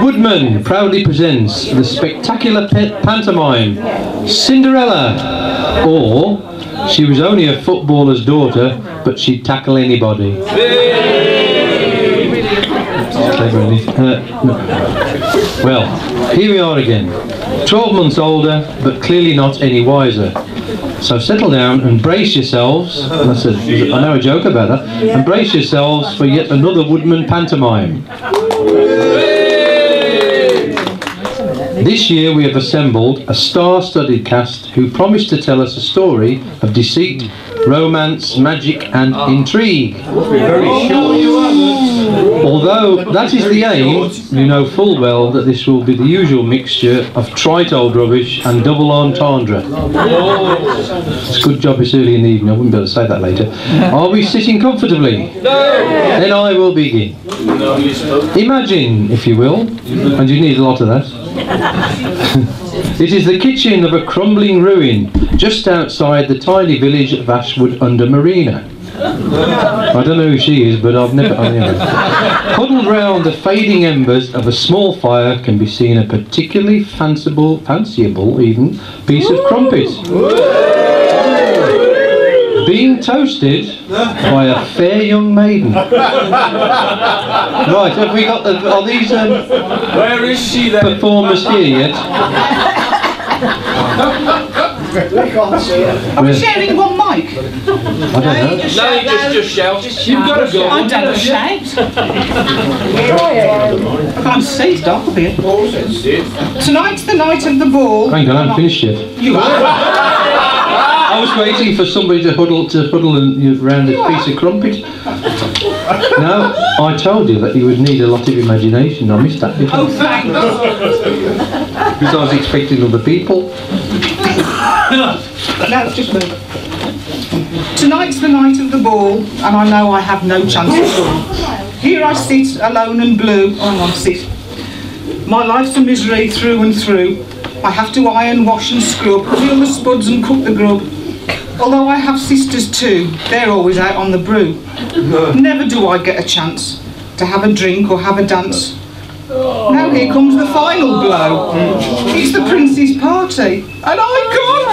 Woodman proudly presents the spectacular pantomime Cinderella, or She Was Only a Footballer's Daughter, But She'd Tackle Anybody. Well, here we are again, 12 months older, but clearly not any wiser. So settle down and brace yourselves. That's I know a joke about that. And brace yourselves for yet another Woodman pantomime. This year we have assembled a star-studded cast who promise to tell us a story of deceit, romance, magic and intrigue. Very sure you haven't. Although that is the aim, you know full well that this will be the usual mixture of trite old rubbish and double entendre. It's a good job it's early in the evening, I wouldn't be able to say that later. Are we sitting comfortably? No! Then I will begin. Imagine, if you will, and you need a lot of that. It is the kitchen of a crumbling ruin just outside the tiny village of Ashwood under Marina. I don't know who she is, but I've never... Huddled round the fading embers of a small fire can be seen a particularly fanciable even, piece of crumpet. Being toasted by a fair young maiden. Right, have we got the... Are these Where is she then? performers here yet? Are we sharing one mic? I don't know. No, just shout. You've got to go. I don't shout. I can't see, stop a bit. Tonight's the night of the ball. Hang on, I haven't finished yet. You are? I was waiting for somebody to huddle around a piece of crumpet. Now, I told you that you would need a lot of imagination. I missed that, didn't I? Oh, thanks. Because I was expecting other people. No, just move. Tonight's the night of the ball, and I know I have no chance at all. Here I sit, alone and blue. Oh, hang on, sit. My life's a misery through and through. I have to iron, wash and scrub, peel the spuds and cook the grub. Although I have sisters too, they're always out on the brew. Never do I get a chance to have a drink or have a dance. Now here comes the final blow. It's the prince's party, and I can't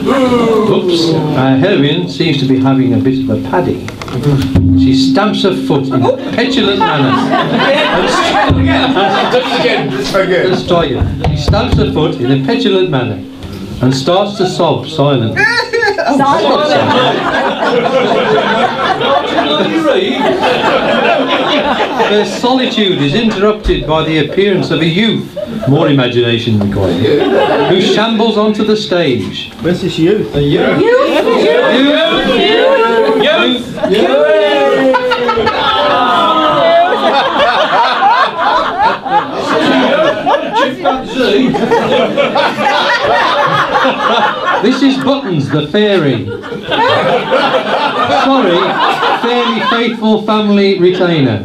go! Oops. Our heroine seems to be having a bit of a paddy. She stamps her foot in a petulant manner. Let's try again. She stamps her foot in a petulant manner and starts to sob silently. Their solitude is interrupted by the appearance of a youth, more imagination required, who shambles onto the stage. Where's this youth? A youth! This is Buttons, the fairy. Sorry, fairly faithful family retainer.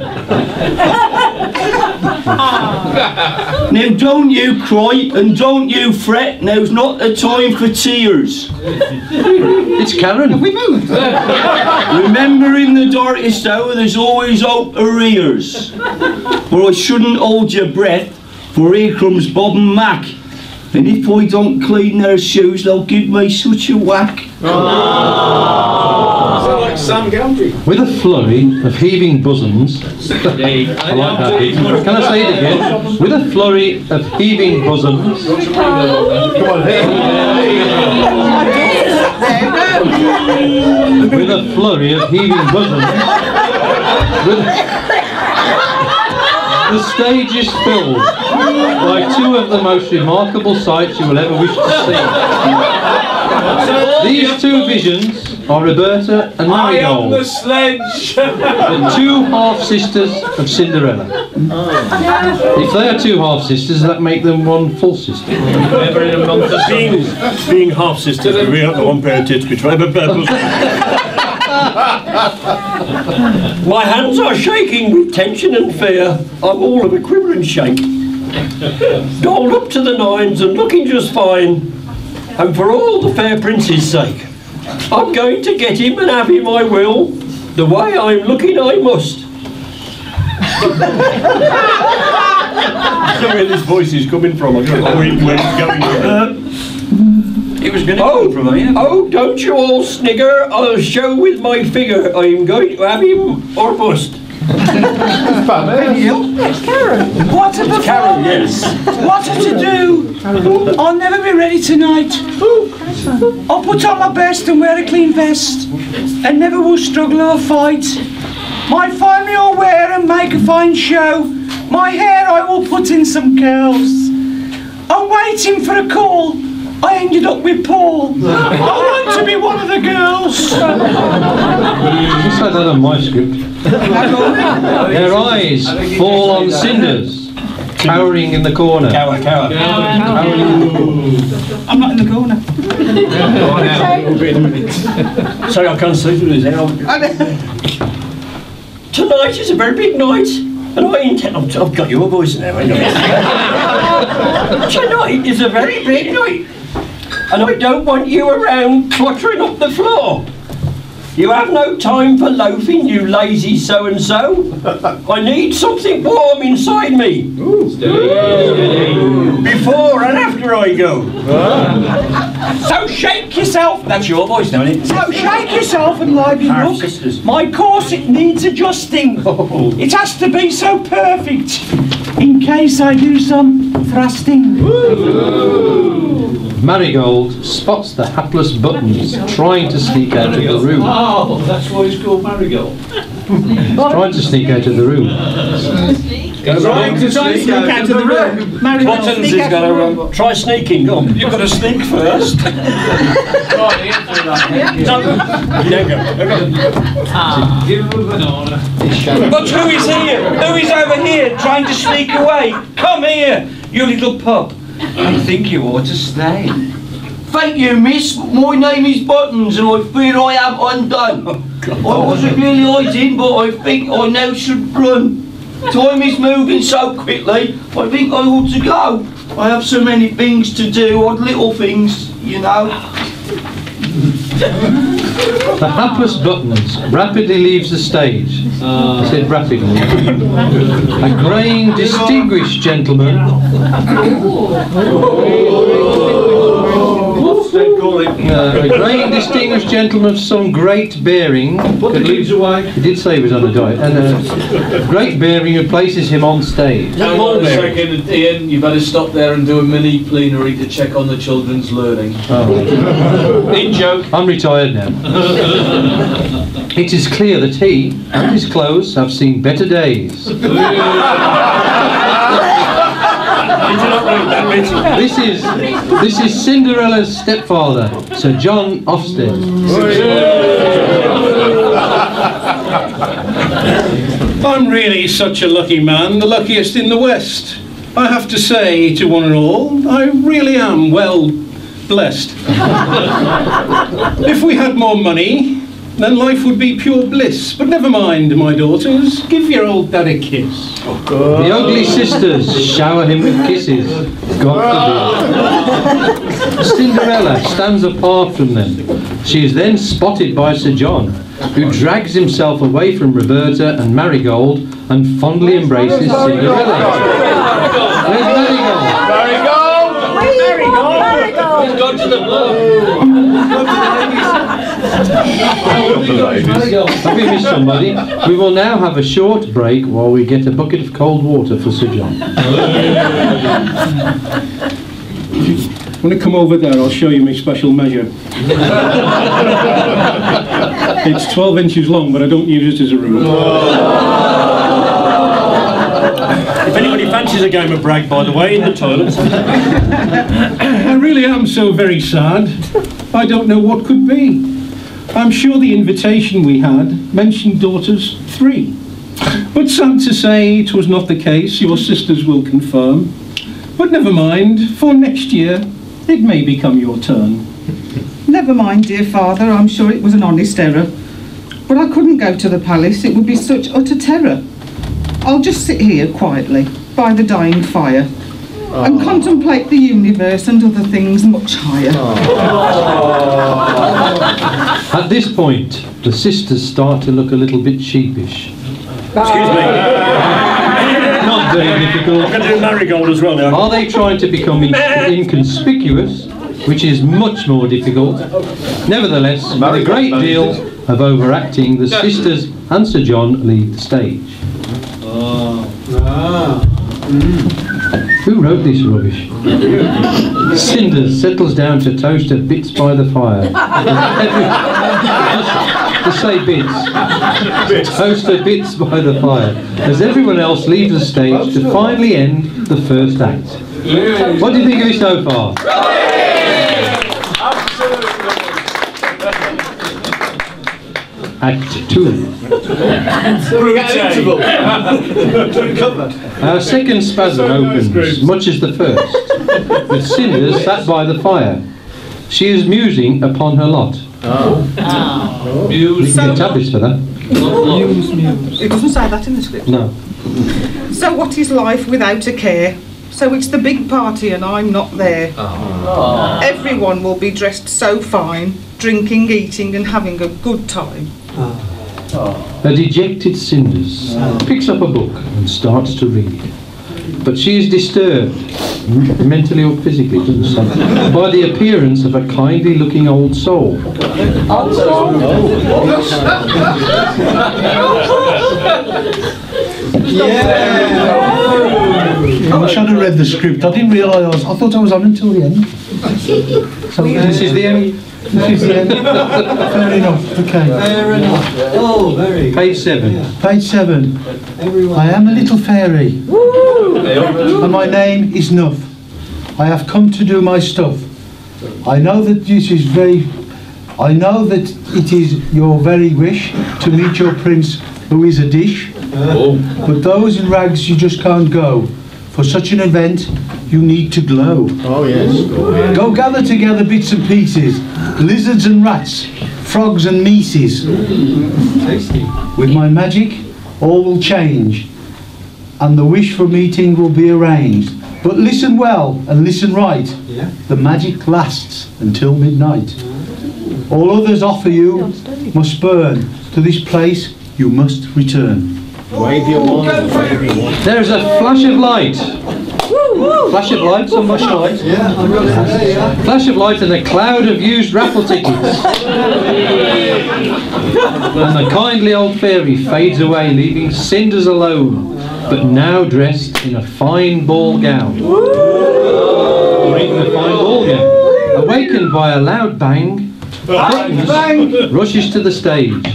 Now don't you cry and don't you fret, now's not the time for tears. It's Karen. Have we moved? Remember in the darkest hour there's always hope arrears. But I shouldn't hold your breath, for here comes Bob and Mac. And if I don't clean their shoes, they'll give me such a whack. Sound like Sam Gambry. With a flurry of heaving bosoms, I like that bit. Can I say it again? With a flurry of heaving bosoms, with a flurry of heaving bosoms, the stage is filled by two of the most remarkable sights you will ever wish to see. These two visions are Roberta and I am Marigold, the sledge. the two half-sisters of Cinderella. If they are two half-sisters, that make them one full sister. Being half-sisters, we have one pair of tits between the pebbles. My hands are shaking with tension and fear. I'm all of a quiver and shake. Dolled up to the nines and looking just fine. And for all the fair prince's sake, I'm going to get him and have him I will. The way I'm looking I must. I don't know where this voice is coming from. I don't know where it's going. It was going to come from here. Oh, don't you all snigger. I'll show with my figure. I'm going to have him or bust. It's Karen. What are the Karen, yes. What are to do? I'll never be ready tonight. I'll put on my best and wear a clean vest, and never will struggle or fight. My finery I'll wear and make a fine show. My hair I will put in some curls. I'm waiting for a call. I ended up with Paul. I want to be one of the girls. You said that on my script. Their eyes fall on cinders, cowering in the corner. Cower. I'm not in the corner. Sorry, I can't see through this. Tonight is a very big night, and I intend. I've got your voice now, I know. Tonight is a very big night, and I don't want you around cluttering up the floor. You have no time for loafing, you lazy so-and-so. I need something warm inside me. Before and after I go. So shake yourself. That's your voice now, isn't it? So shake yourself and liven Our up. sisters. My corset needs adjusting. It has to be so perfect, in case I do some thrusting. Marigold spots the hapless Buttons trying to sneak out of the room. Oh, that's why it's called Marigold. Trying to sneak out of the room. Trying to sneak out of the room. Buttons is going to try sneaking. Go on. You've got to sneak first. No, you don't go. But who is here? Who is over here trying to sneak away? Come here, you little pup. I think you ought to stay. Thank you, miss. My name is Buttons and I fear I am undone. I wasn't really hiding, but I think I now should run. Time is moving so quickly, I think I ought to go. I have so many things to do, odd little things, you know. The hapless Buttons rapidly leaves the stage. I said rapidly. A greying, distinguished gentleman. A greying, distinguished gentleman of some great bearing. Put the kids away. He did say he was on a diet. And great bearing who places him on stage. Hang on a second, Ian, you better stop there and do a mini plenary to check on the children's learning. Oh. In joke. I'm retired now. It is clear that he and his clothes have seen better days. This is Cinderella's stepfather, Sir John Ofsted. I'm really such a lucky man, the luckiest in the West. I have to say to one and all, I really am well blessed. If we had more money, then life would be pure bliss. But never mind, my daughters, give your old dad a kiss. The ugly sisters shower him with kisses. God forbid. Cinderella stands apart from them. She is then spotted by Sir John, who drags himself away from Roberta and Marigold and fondly embraces Cinderella. Where's Marigold? He's gone to the blow. Have we missed somebody? We will now have a short break while we get a bucket of cold water for Sir John. When I come over there, I'll show you my special measure. It's 12 inches long, but I don't use it as a rule. If anybody fancies a game of brag, by the way, in the toilets. I really am so very sad. I don't know what could be. I'm sure the invitation we had mentioned daughters 3. But sad to say, it was not the case, your sisters will confirm. But never mind, for next year, it may become your turn. Never mind, dear father, I'm sure it was an honest error. But I couldn't go to the palace, it would be such utter terror. I'll just sit here quietly, by the dying fire, and contemplate the universe and other things much higher. At this point, the sisters start to look a little bit sheepish. Excuse me. very difficult. I can do marigold as well now. Are they trying to become inconspicuous, which is much more difficult? Nevertheless, with a great deal of overacting, the sisters and Sir John leave the stage. Who wrote this rubbish? Cinders settles down to toast her bits by the fire. Just say bits. Toast her bits by the fire. As everyone else leaves the stage to finally end the first act. What do you think of it so far? Act 2. Our second spasm opens, much as the first, with Cinders sat by the fire. She is musing upon her lot. We can get tablets for that. It doesn't say that in the script. No. So what is life without a care? So it's the big party and I'm not there. Everyone will be dressed so fine, drinking, eating and having a good time. A dejected Cinders picks up a book and starts to read. But she is disturbed, mentally or physically, it doesn't say, by the appearance of a kindly looking old soul. I wish I'd have read the script. I didn't realise. I thought I was on until the end. So This is the end. this is the end. Fair enough. Okay. Fair enough. Oh, very good. Page 7. Page 7. I am a little fairy, and my name is Nuff. I have come to do my stuff. I know that this is I know that it is your very wish to meet your prince, who is a dish. But those in rags you just can't go. For such an event, you need to glow. Oh, yes. Go gather together bits and pieces, lizards and rats, frogs and mices. With my magic, all will change, and the wish for meeting will be arranged. But listen well and listen right. The magic lasts until midnight. All others offer you must burn. To this place you must return. Wave your wand. There's a flash of light. Flash of light, some flash of light. Yeah, I wrote it there, yeah. Flash of light and a cloud of used raffle tickets. And the kindly old fairy fades away, leaving Cinders alone, but now dressed in a fine ball gown. Or even a fine ball gown. Awakened by a loud bang, Buttons rushes to the stage.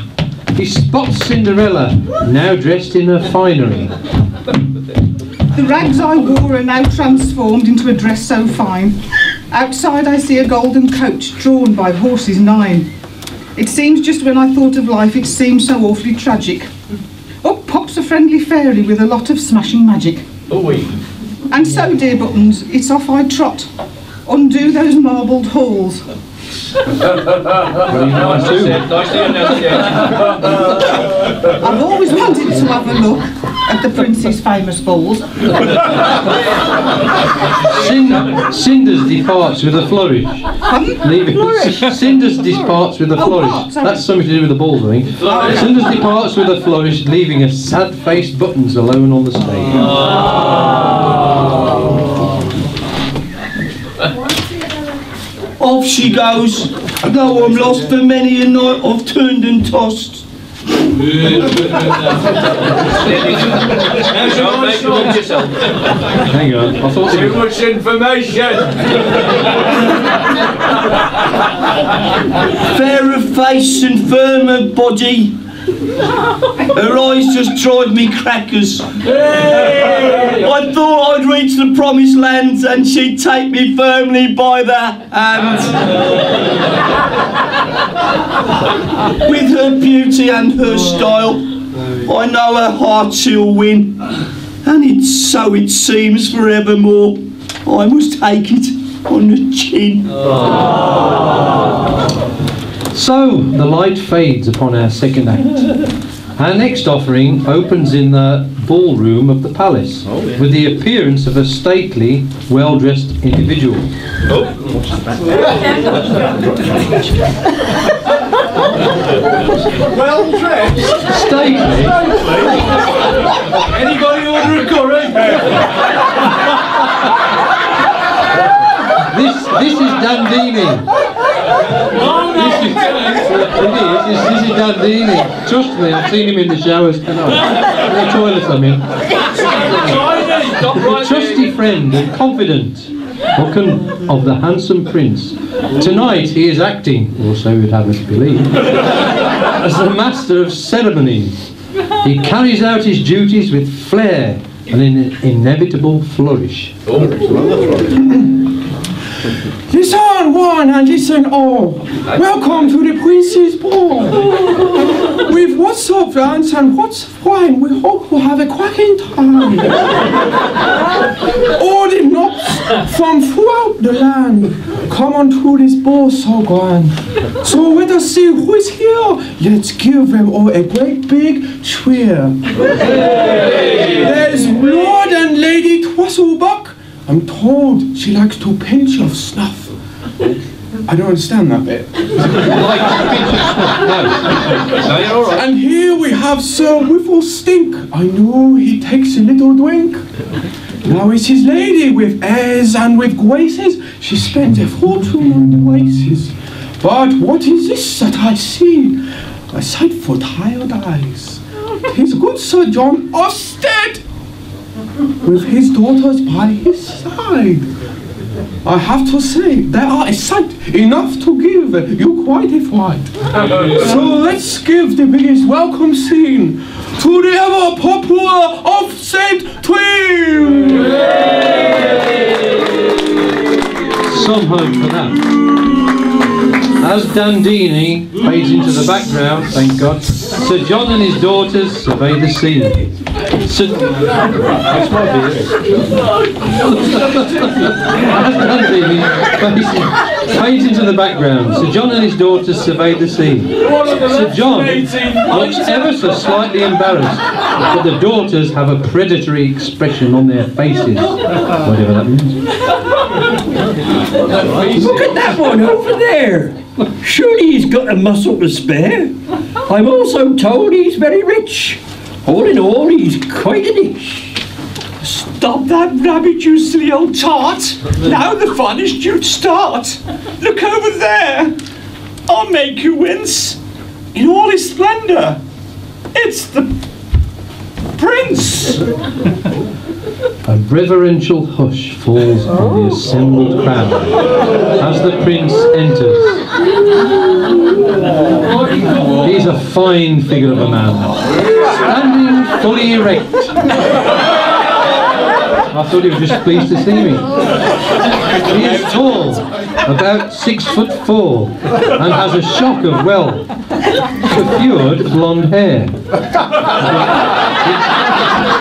He spots Cinderella, now dressed in her finery. The rags I wore are now transformed into a dress so fine. Outside I see a golden coach drawn by horses 9. It seems just when I thought of life it seemed so awfully tragic. Up pops a friendly fairy with a lot of smashing magic. And so, dear Buttons, it's off I trot. Undo those marbled halls. Very nice too. I've always wanted to have a look at the prince's famous balls. Cinders departs with a flourish. Cinders departs with a flourish. That's something to do with the balls, I think. Cinders departs with a flourish, leaving a sad-faced Buttons alone on the stage. Off she goes, though I'm lost for many a night I've turned and tossed. Hang on, I thought Too much information. Fair of face and firm of body, her eyes just drive me crackers. I thought I'd reach the promised land and she'd take me firmly by the hand. With her beauty and her style, I know her heart she'll win, and it's so it seems forevermore. I must take it on the chin. So, the light fades upon our second act. Our next offering opens in the ballroom of the palace, with the appearance of a stately, well-dressed individual. Well dressed. Stately? Anybody order a curry? Dandini. Trust me, I've seen him in the showers tonight. The toilets, I mean. The trusty friend and confidant of the handsome prince. Tonight he is acting, or so you'd have us believe, as the master of ceremonies. He carries out his duties with flair and an inevitable flourish. Listen one and listen all. Welcome to the Prince's Ball. With what's of dance and what's of wine, we hope to have a cracking time. All the knobs from throughout the land come onto this ball so grand. So let us see who is here. Let's give them all a great big cheer. There's Lord and Lady Twistlebuck. I'm told she likes to pinch of snuff. I don't understand that bit. And here we have Sir Whifflestink. I know he takes a little drink. Now it's his lady with airs and with graces. She spends a fortune on the races. But what is this that I see? A sight for tired eyes. 'Tis good Sir John Osted, with his daughters by his side. I have to say, they are a sight enough to give you quite a fright. So let's give the biggest welcome scene to the ever popular Offset Twin! Some hope for that. As Dandini fades into the background, thank God, Sir John and his daughters survey the scene. As Dandini fades into the background, Sir John and his daughters survey the scene. Sir John looks ever so slightly embarrassed, but the daughters have a predatory expression on their faces, whatever that means. Look at that one over there. Surely he's got a muscle to spare. I'm also told he's very rich. All in all, he's quite a dish. Stop that rabbit, you silly old tart. Now the fun is due to start. Look over there. I'll make you wince. In all his splendour. It's the Prince. A reverential hush falls on the assembled crowd as the prince enters. He's a fine figure of a man, standing fully erect. I thought he was just pleased to see me. He is tall, about 6'4", and has a shock of, well, coiffured blonde hair.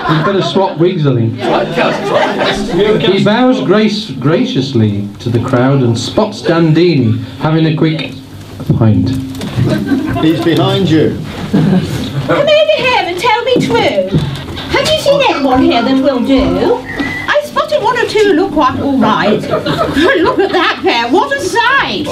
We've got to swap wigs, I think. He bows graciously to the crowd and spots Dandini having a quick pint. He's behind you. Come over here and tell me true. Have you seen anyone here that will do? I spotted one or two look quite all right. Look at that pair, what a sight!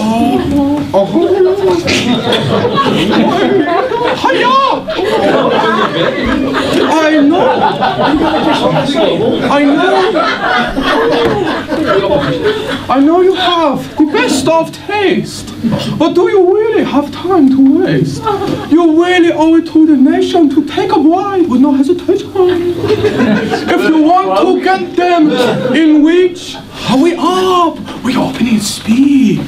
I know you have the best of taste, but do you really have time to waste? You really owe it to the nation to take a ride with no hesitation. If you want to get them in reach, hurry up, we're opening speech.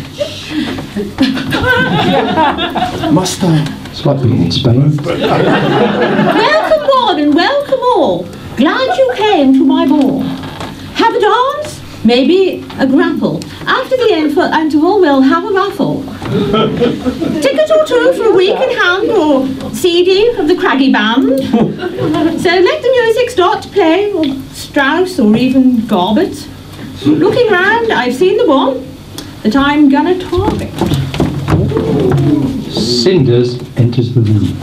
Must I? It's like being in Spain. Welcome one and welcome all. Glad you came to my ball. Have a dance? Maybe a grapple. After the interval, we'll have a raffle. Ticket or two for a week in hand or CD of the Craggy Band. So let the music start to play, or Strauss or even Garbett. Looking round, I've seen the one that I'm gonna target. Cinders enters the room,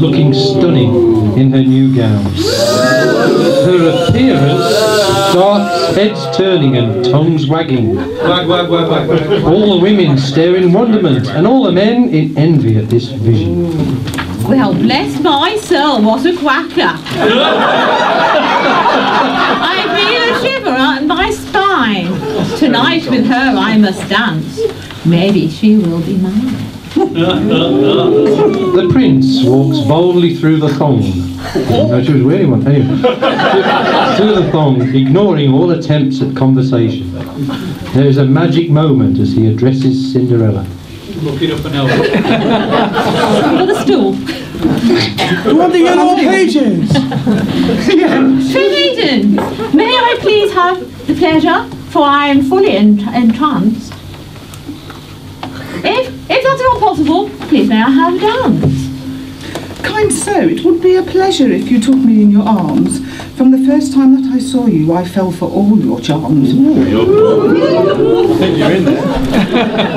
looking stunning in her new gown. Her appearance starts heads turning and tongues wagging. All the women stare in wonderment, and all the men in envy at this vision. Well, bless my soul, what a quacker. I feel a shiver up my spine. Tonight with her I must dance. Maybe she will be mine. The prince walks boldly through the thong. No, she was wearing one. Anyway, through the thong, ignoring all attempts at conversation. There is a magic moment as he addresses Cinderella. Look it up and over. Got a stool. You want the yellow pages? Fair maiden, may I please have the pleasure, for I am fully entranced. If that's not possible, please may I have a dance? Kind sir, it would be a pleasure if you took me in your arms. From the first time that I saw you, I fell for all your charms.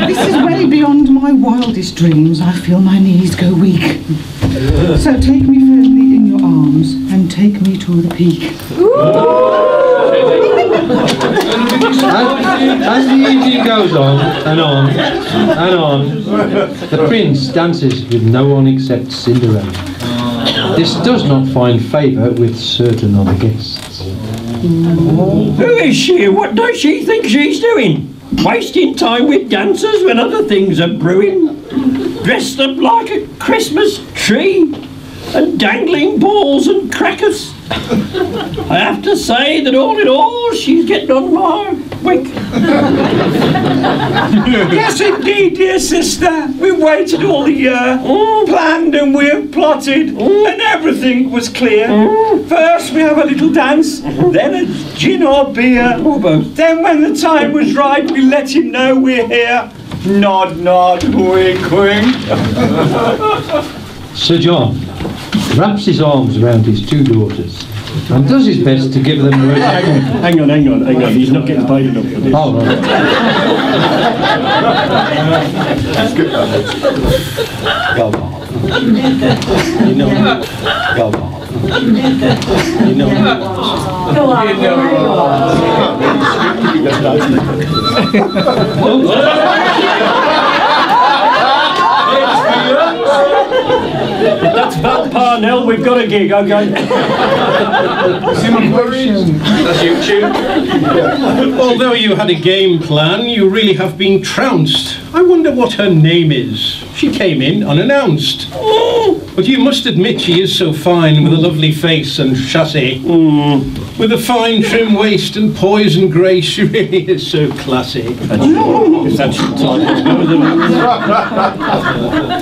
This is way beyond my wildest dreams. I feel my knees go weak. So take me firmly in your arms and take me to the peak. As the evening goes on and on and on, the prince dances with no one except Cinderella. This does not find favour with certain other guests. Who is she and what does she think she's doing? Wasting time with dancers when other things are brewing? Dressed up like a Christmas tree and dangling balls and crackers? I have to say that all in all, she's getting on my wick. Yes, indeed, dear sister. We waited all the year, planned and we've plotted, and everything was clear. First we have a little dance, then a gin or beer. Then when the time was right, we let him know we're here. Nod, nod, wink, wink. Sir John wraps his arms around his two daughters and does his best to give them words. Hang on, he's not getting paid enough for this. Oh, right. Go on. You know. Go on. You know. Go If that's Val Parnell, we've got a gig, okay? Although you had a game plan, you really have been trounced. I wonder what her name is. She came in unannounced. But you must admit she is so fine, with a lovely face and chassis. With a fine trim waist and poise and grace, she really is so classy.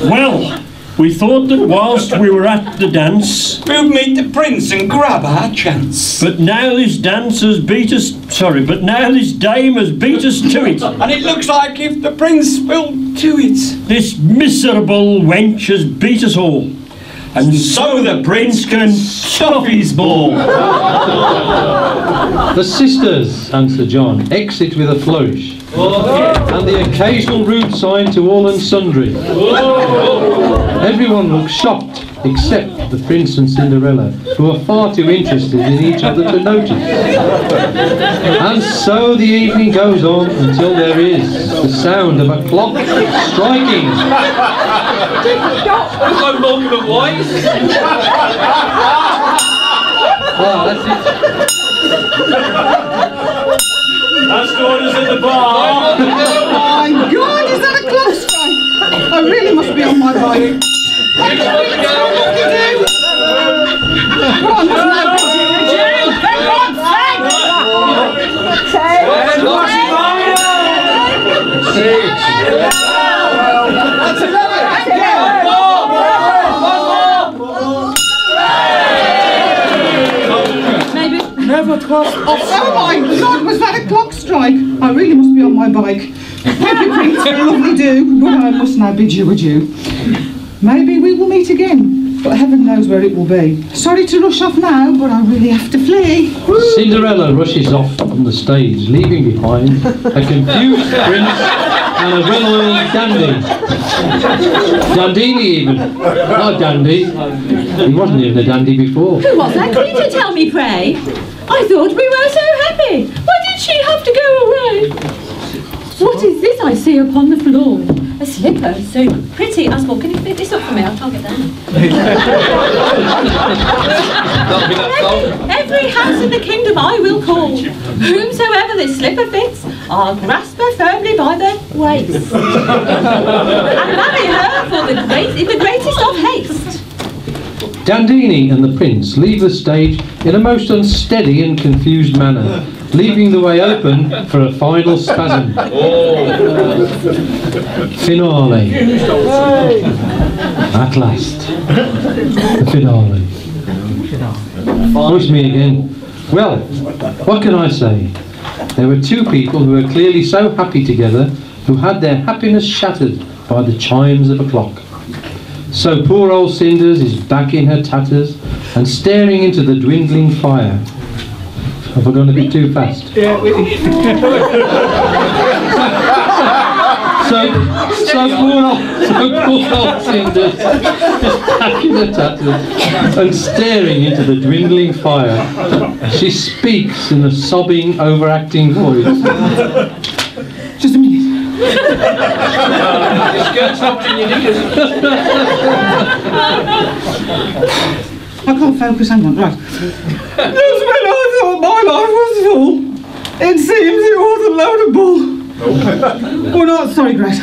Well, we thought that whilst we were at the dance, We'll meet the prince and grab our chance. but now this dance has beat us, but now this dame has beat us to it. And it looks like if the prince will do it. This miserable wench has beat us all. And so the prince can stop his ball. The sisters, answered John, exit with a flourish, and the occasional rude sign to all and sundry. Everyone looks shocked, except the prince and Cinderella, who are far too interested in each other to notice. And so the evening goes on until there is the sound of a clock striking. I'm not the voice. Ah, that's it. That's orders at the bar. Oh my God, is that a clock strike? I really must be on my bike. Come on, there's no Never crossed. Oh my God, was that a clock strike? I really must be on my bike. Thank you, Prince, for a lovely do, but I must now bid you adieu. Maybe we will meet again, but heaven knows where it will be. Sorry to rush off now, but I really have to flee. Cinderella rushes off from the stage, leaving behind a confused prince and a well-oiled dandy. Dandini even. Not dandy. He wasn't even a dandy before. Who was that? Can you tell me, pray? I thought we were so happy. Why did she have to go away? What is this I see upon the floor? A slipper so pretty as well. Can you pick this up for me? I can't get down. Every house in the kingdom I will call. Whomsoever this slipper fits, I'll grasp her firmly by the waist and marry her for in the greatest of haste. Dandini and the prince leave the stage in a most unsteady and confused manner, leaving the way open for a final spasm. Finale. At last. The finale. Oh, it's me again. Well, what can I say? There were two people who were clearly so happy together, who had their happiness shattered by the chimes of a clock. So poor old Cinders is back in her tatters and staring into the dwindling fire. Have I gone a bit too fast? Yeah, So poor old Cinders is back in her tatters and staring into the dwindling fire. She speaks in a sobbing, overacting voice. just a minute. Your skirt's locked in your knickers. I can't focus, hang on, right. Just when I thought my life was full, it seems it was a load of bull. Oh no, sorry, Grace.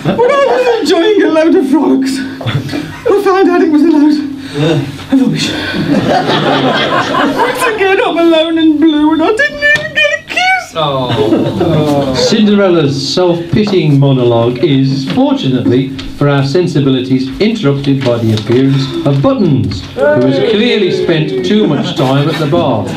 When I was enjoying a load of frolics, I found out it was a load of rubbish. Once again, I'm alone and blue, and I didn't even get a kiss. Cinderella's self-pitying monologue is, fortunately for our sensibilities, interrupted by the appearance of Buttons, who has clearly spent too much time at the bar.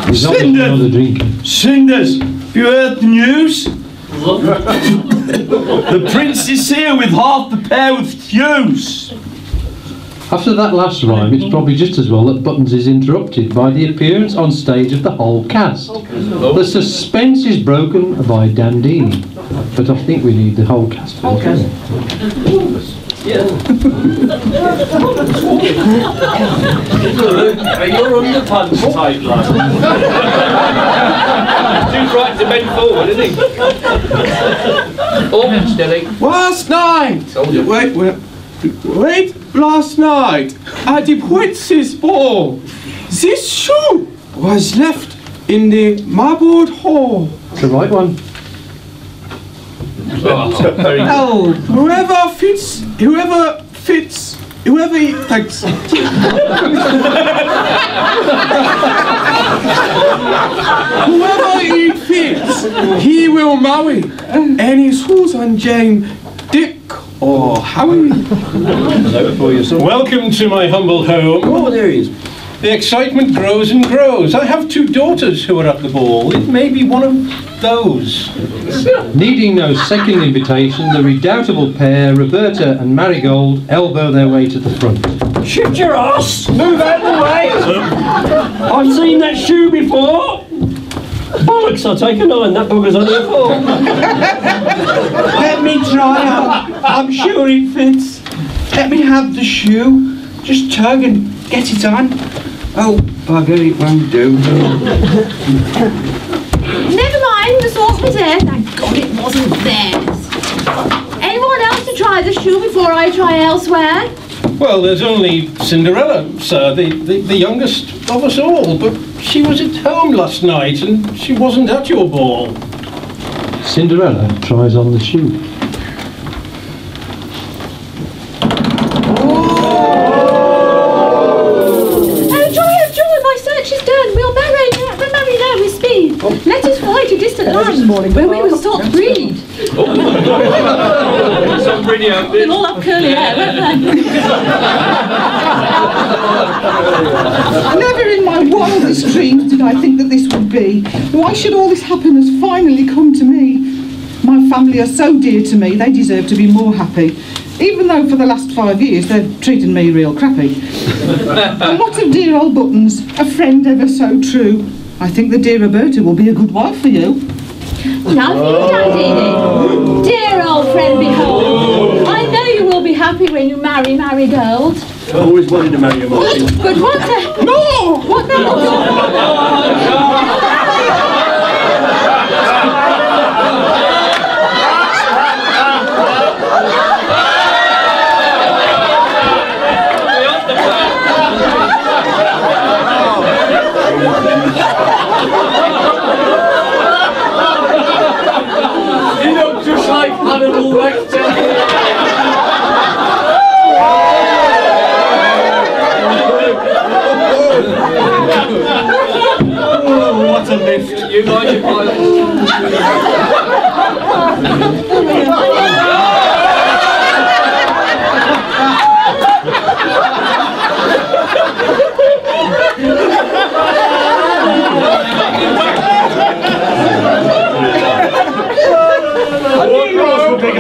He's not another drink. Cinders, have you heard the news? The prince is here with half the pair with thews. After that last rhyme, it's probably just as well that Buttons is interrupted by the appearance on stage of the whole cast. The suspense is broken by Dandini, but I think we need the whole cast. Yeah. Are your underpants tight, lad? Too frightened to bend forward, isn't he? Oh, steady. Last night! Wait, last night at the prince's ball, this shoe was left in the marbled hall. It's the right one. Oh, whoever fits, thanks. Whoever he fits, he will marry. Any Susan, Jane, Dick, or Harry. Welcome to my humble home. Oh, there he is. The excitement grows and grows. I have two daughters who are at the ball. It may be one of those. Needing no second invitation, the redoubtable pair, Roberta and Marigold, elbow their way to the front. Shift your ass! Move out of the way! I've seen that shoe before! Bollocks, I'll take a 9, that bugger's on your floor. Let me try out. I'm sure it fits. Let me have the shoe. Just tug and get it on. Oh, bugger, it won't do. Never mind, the sauce was there. Thank God it wasn't theirs. Anyone else to try the shoe before I try elsewhere? Well, there's only Cinderella, sir, the youngest of us all, but she was at home last night and she wasn't at your ball. Cinderella tries on the shoe. Let us fly to distant lands where we will start to breed. Some pretty outfit. They'll all have curly hair, won't they? Never in my wildest dreams did I think that this would be. Why should all this happiness finally come to me? My family are so dear to me, they deserve to be more happy. Even though for the last 5 years they've treated me real crappy. A lot of dear old Buttons, a friend ever so true. I think the dear Roberta will be a good wife for you. Lovely, Dandini. Dear old friend, behold. I know you will be happy when you marry Marigold. I always wanted to marry a Martin. But what the... No! What the...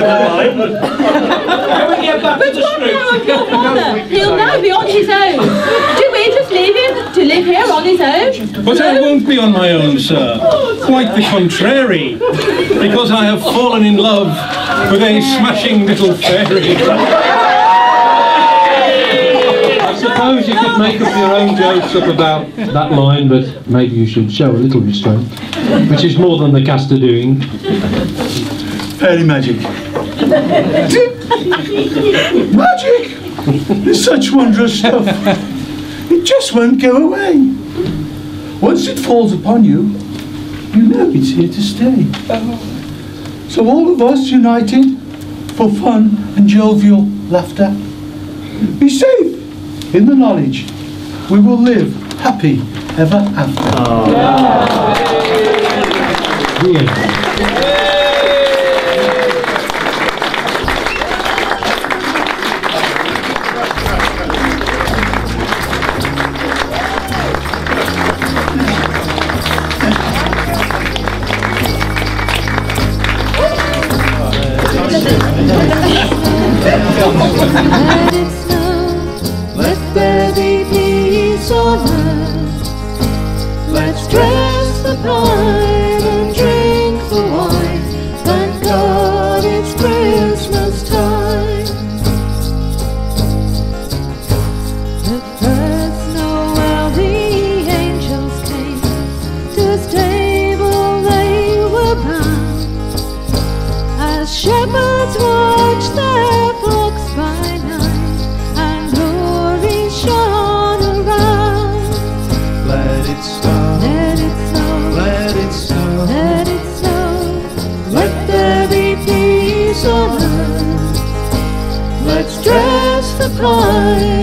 mind. Can we get back to the script? Your father, he'll now be on his own. Do we just leave him to live here on his own? But I won't be on my own, sir. Quite the contrary. Because I have fallen in love with a smashing little fairy. I suppose you could make up your own jokes up about that line, but maybe you should show a little restraint, which is more than the cast are doing. Fairy magic. Magic! It's such wondrous stuff. It just won't go away. Once it falls upon you, you know it's here to stay. So all of us united for fun and jovial laughter. Be safe in the knowledge we will live happy ever after. Let it snow, let there be peace on earth. Let's dress the bride and drink the wine. Thank God it's Christmas time. The first Noel the angels came, to a stable they were bound, as shepherds watched their flocks by night, and glory shone around. Let it snow, Let it snow, let it snow, let it snow, let there be peace on earth. Let's dress the bride